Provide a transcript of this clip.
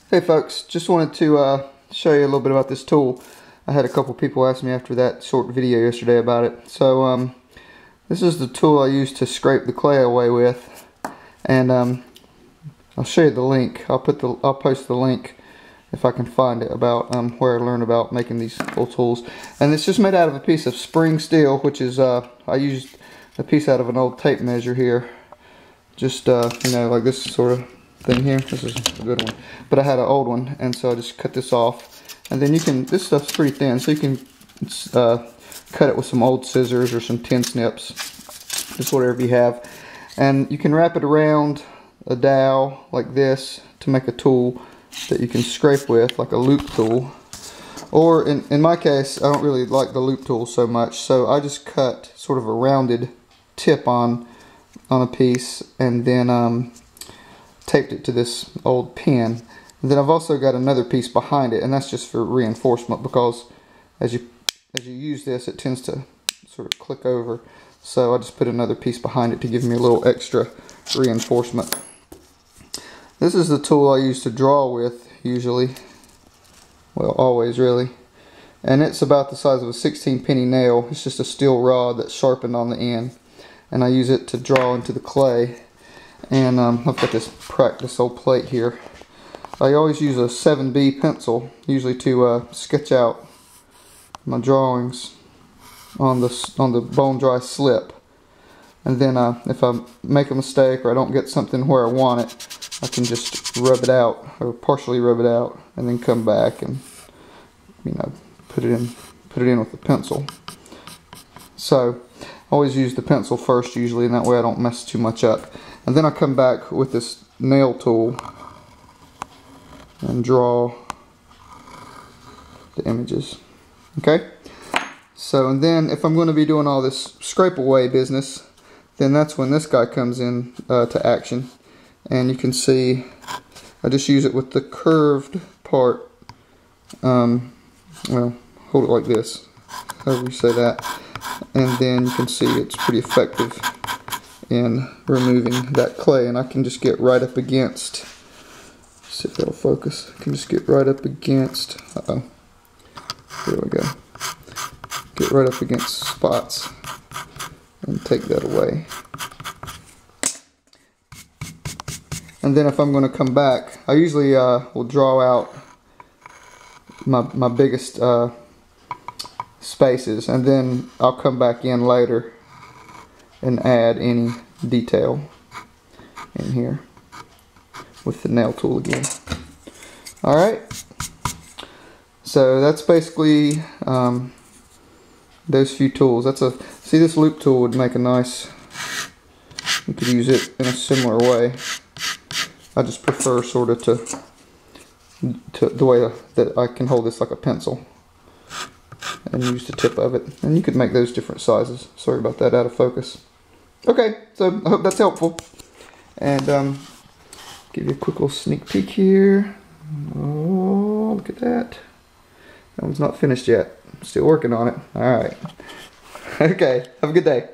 Hey folks, just wanted to show you a little bit about this tool. I had a couple people ask me after that short video yesterday about it. So this is the tool I use to scrape the clay away with, and I'll show you the link. I'll post the link if I can find it about where I learned about making these little tools. And it's just made out of a piece of spring steel, which is I used a piece out of an old tape measure here. Just you know, like this sort of thing here. This is a good one, but I had an old one, and so I just cut this off. And then you can, this stuff's pretty thin, so you can cut it with some old scissors or some tin snips, just whatever you have. And you can wrap it around a dowel like this to make a tool that you can scrape with, like a loop tool. Or in my case, I don't really like the loop tool so much, so I just cut sort of a rounded tip on a piece, and then taped it to this old pin. And then I've also got another piece behind it, and that's just for reinforcement, because as you use this, it tends to sort of click over. So I just put another piece behind it to give me a little extra reinforcement. This is the tool I use to draw with usually. Well, always really. And it's about the size of a 16-penny nail. It's just a steel rod that's sharpened on the end. And I use it to draw into the clay. And I've got this old plate here. I always use a 7B pencil, usually to sketch out my drawings on the bone dry slip. And then if I make a mistake or I don't get something where I want it, I can just rub it out, or partially rub it out, and then come back and, you know, put it in with the pencil. So I always use the pencil first usually, and that way I don't mess too much up. And then I come back with this nail tool and draw the images. Okay? So, and then if I'm going to be doing all this scrape away business, then that's when this guy comes in to action. And you can see I just use it with the curved part. Well, hold it like this, however you say that. And then you can see it's pretty effective in removing that clay, and I can just get right up against, see if that'll focus, I can just get right up against, there we go, get right up against spots and take that away. And then if I'm going to come back, I usually will draw out my biggest spaces, and then I'll come back in later and add any detail in here with the nail tool again. Alright, so that's basically those few tools. See, this loop tool would make a nice, you could use it in a similar way. I just prefer sort of to the way that I can hold this like a pencil and use the tip of it. And you could make those different sizes. Sorry about that, out of focus. Okay, so I hope that's helpful. And give you a quick little sneak peek here. Oh, look at that. That one's not finished yet. I'm still working on it. Alright. Okay, have a good day.